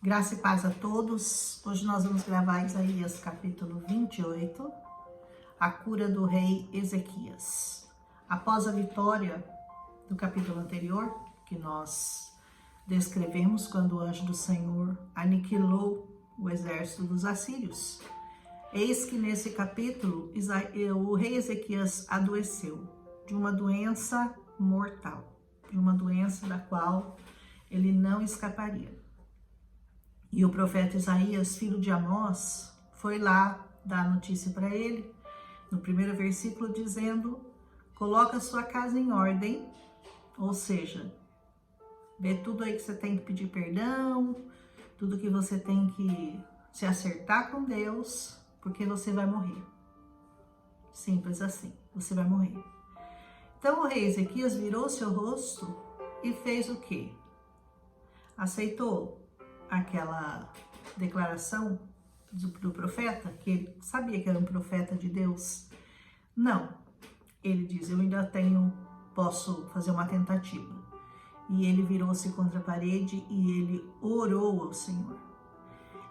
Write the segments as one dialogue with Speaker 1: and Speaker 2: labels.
Speaker 1: Graça e paz a todos. Hoje nós vamos gravar Isaías capítulo 28, a cura do rei Ezequias. Após a vitória do capítulo anterior, que nós descrevemos quando o anjo do Senhor aniquilou o exército dos assírios, eis que nesse capítulo o rei Ezequias adoeceu de uma doença mortal, de uma doença da qual ele não escaparia. E o profeta Isaías, filho de Amós, foi lá dar notícia para ele, no primeiro versículo, dizendo: coloca a sua casa em ordem, ou seja, vê tudo aí que você tem que pedir perdão, tudo que você tem que se acertar com Deus, porque você vai morrer. Simples assim, você vai morrer. Então o rei Ezequias virou seu rosto e fez o quê? Aceitou aquela declaração do profeta, que ele sabia que era um profeta de Deus? Não. Ele diz: eu ainda posso fazer uma tentativa. E ele virou-se contra a parede e ele orou ao Senhor.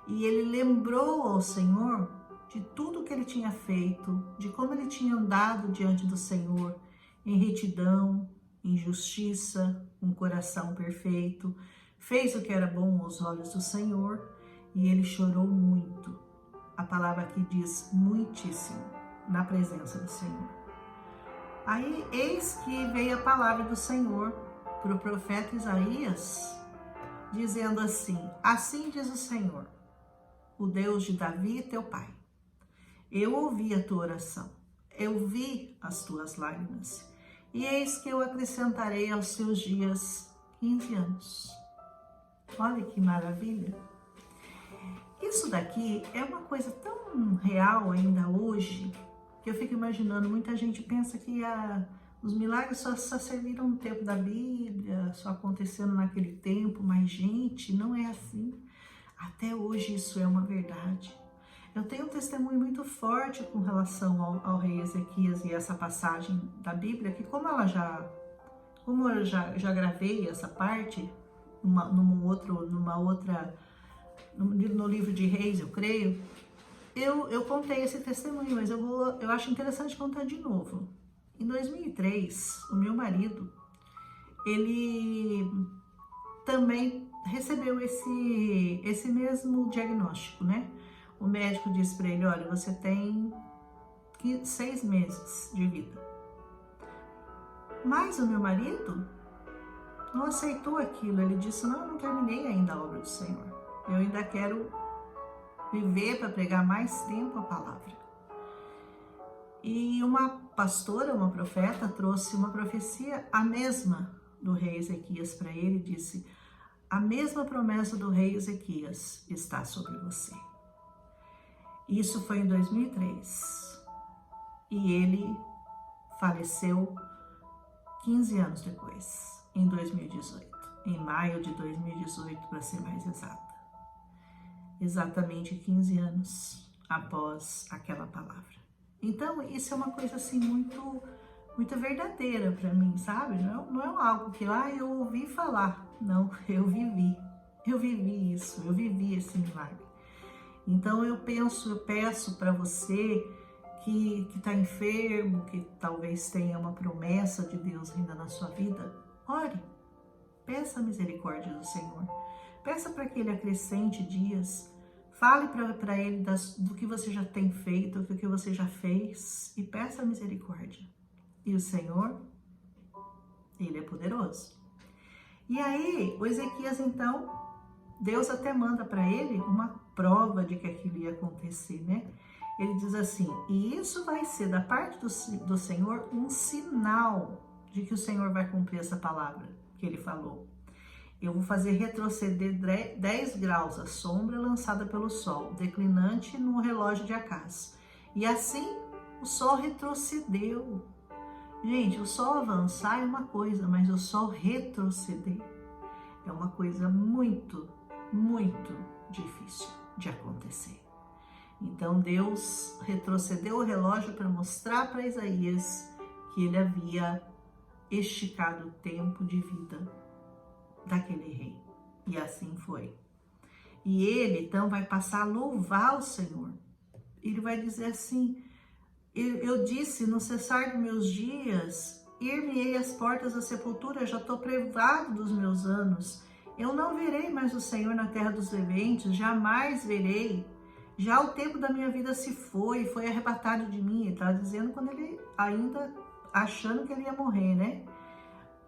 Speaker 1: E ele lembrou ao Senhor de tudo que ele tinha feito, de como ele tinha andado diante do Senhor, em retidão, em justiça, um coração perfeito, fez o que era bom aos olhos do Senhor, e ele chorou muito. A palavra aqui diz muitíssimo, na presença do Senhor. Aí, eis que veio a palavra do Senhor para o profeta Isaías, dizendo assim: assim diz o Senhor, o Deus de Davi, teu pai. Eu ouvi a tua oração, eu vi as tuas lágrimas, e eis que eu acrescentarei aos seus dias 15 anos. Olha que maravilha! Isso daqui é uma coisa tão real ainda hoje, que eu fico imaginando, muita gente pensa que os milagres só serviram no tempo da Bíblia, só acontecendo naquele tempo, mas gente, não é assim. Até hoje isso é uma verdade. Eu tenho um testemunho muito forte com relação ao rei Ezequias e essa passagem da Bíblia, que como eu já gravei essa parte, no livro de Reis, eu creio, eu contei esse testemunho, mas eu acho interessante contar de novo. Em 2003, o meu marido, ele também recebeu esse mesmo diagnóstico, né? O médico disse para ele: olha, você tem 6 meses de vida. Mas o meu marido não aceitou aquilo. Ele disse: não, eu não terminei ainda a obra do Senhor. Eu ainda quero viver para pregar mais tempo a palavra. E uma pastora, uma profeta, trouxe uma profecia, a mesma do rei Ezequias para ele, e disse: a mesma promessa do rei Ezequias está sobre você. Isso foi em 2003. E ele faleceu 15 anos depois, em 2018. Em maio de 2018, para ser mais exata. Exatamente 15 anos após aquela palavra. Então, isso é uma coisa assim muito verdadeira para mim, sabe? Não é algo que eu ouvi falar. Não, eu vivi isso, eu vivi esse milagre. Então eu peço para você que está enfermo, que talvez tenha uma promessa de Deus ainda na sua vida, ore, peça a misericórdia do Senhor, peça para que Ele acrescente dias, fale para Ele do que você já tem feito, do que você já fez, e peça a misericórdia. E o Senhor, Ele é poderoso. E aí, o Ezequias, então, Deus até manda para ele uma prova de que aquilo ia acontecer, né? Ele diz assim: e isso vai ser da parte do Senhor um sinal de que o Senhor vai cumprir essa palavra que ele falou. Eu vou fazer retroceder 10 graus a sombra lançada pelo sol, declinante no relógio de Acás. E assim o sol retrocedeu. Gente, o sol avançar é uma coisa, mas o sol retroceder é uma coisa muito difícil de acontecer. Então Deus retrocedeu o relógio para mostrar para Isaías que ele havia esticado o tempo de vida daquele rei. E assim foi. E ele então vai passar a louvar o Senhor. Ele vai dizer assim: eu disse, no cessar dos meus dias, ir-me-ei às portas da sepultura, já estou privado dos meus anos. Eu não verei mais o Senhor na terra dos viventes, jamais verei. Já o tempo da minha vida se foi arrebatado de mim. Ele estava dizendo quando ele ainda achando que ele ia morrer, né?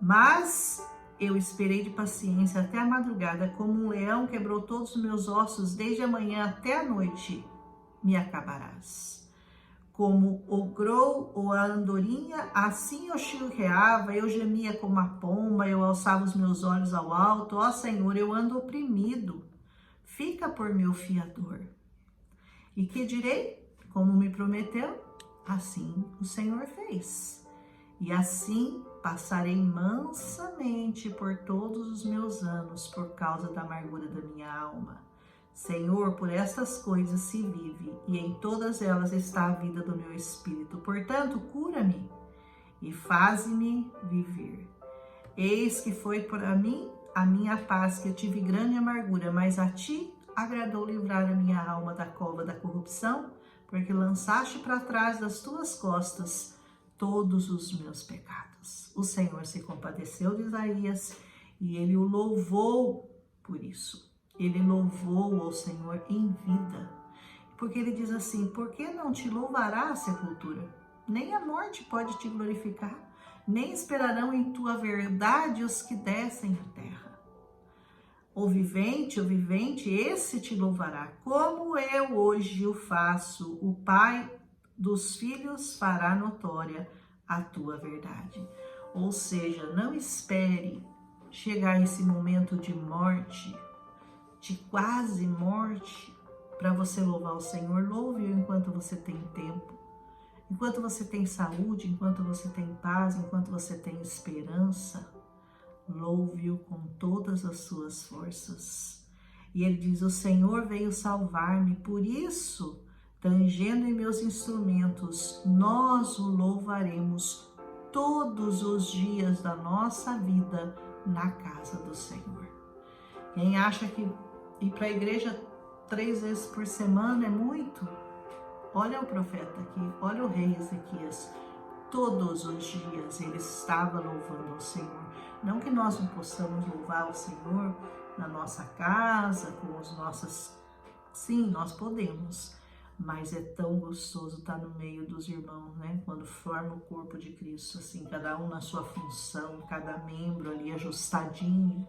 Speaker 1: Mas eu esperei de paciência até a madrugada, como um leão quebrou todos os meus ossos, desde a manhã até a noite me acabarás. Como o grou ou a andorinha, assim eu chilreava, eu gemia como a pomba, eu alçava os meus olhos ao alto. Ó Senhor, eu ando oprimido, fica por meu fiador. E que direi? Como me prometeu, assim o Senhor fez. E assim passarei mansamente por todos os meus anos, por causa da amargura da minha alma. Senhor, por estas coisas se vive, e em todas elas está a vida do meu espírito. Portanto, cura-me e faze-me viver. Eis que foi para mim a minha paz, que eu tive grande amargura, mas a ti agradou livrar a minha alma da cova da corrupção, porque lançaste para trás das tuas costas todos os meus pecados. O Senhor se compadeceu de Isaías e ele o louvou por isso. Ele louvou ao Senhor em vida, porque ele diz assim: por que não te louvará a sepultura? Nem a morte pode te glorificar, nem esperarão em tua verdade os que descem à terra. O vivente, esse te louvará, como eu hoje o faço. O Pai dos filhos fará notória a tua verdade. Ou seja, não espere chegar esse momento de morte, de quase morte, para você louvar o Senhor. Louve-o enquanto você tem tempo, enquanto você tem saúde, enquanto você tem paz, enquanto você tem esperança. Louve-o com todas as suas forças. E ele diz: o Senhor veio salvar-me, por isso, tangendo em meus instrumentos, nós o louvaremos todos os dias da nossa vida na casa do Senhor. Quem acha que ir para a igreja 3 vezes por semana é muito? Olha o profeta aqui, olha o rei Ezequias. Todos os dias ele estava louvando ao Senhor. Não que nós não possamos louvar o Senhor na nossa casa, com as nossas... Sim, nós podemos, mas é tão gostoso estar no meio dos irmãos, né? Quando forma o corpo de Cristo, assim, cada um na sua função, cada membro ali ajustadinho,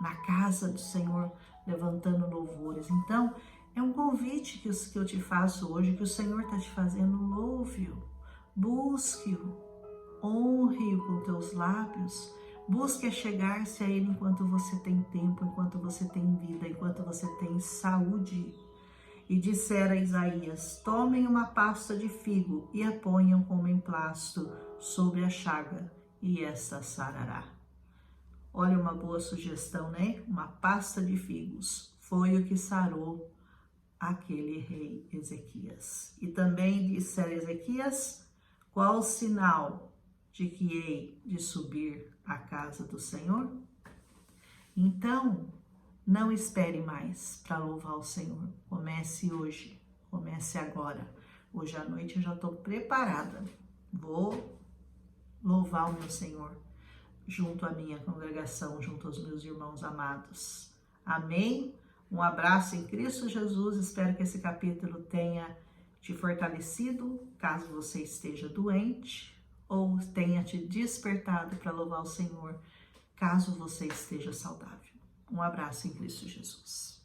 Speaker 1: na casa do Senhor, levantando louvores. Então, é um convite que eu te faço hoje, que o Senhor está te fazendo. Louve-o, busque-o, honre-o com teus lábios, busque chegar-se a Ele enquanto você tem tempo, enquanto você tem vida, enquanto você tem saúde. E dissera Isaías: tomem uma pasta de figo e a ponham como emplasto sobre a chaga, e esta sarará. Olha, uma boa sugestão, né? Uma pasta de figos foi o que sarou aquele rei Ezequias. E também disse a Ezequias: qual o sinal de que hei de subir à casa do Senhor? Então, não espere mais para louvar o Senhor. Comece hoje, comece agora. Hoje à noite eu já estou preparada. Vou louvar o meu Senhor junto à minha congregação, junto aos meus irmãos amados. Amém? Um abraço em Cristo Jesus. Espero que esse capítulo tenha te fortalecido, caso você esteja doente, ou tenha te despertado para louvar o Senhor, caso você esteja saudável. Um abraço em Cristo Jesus.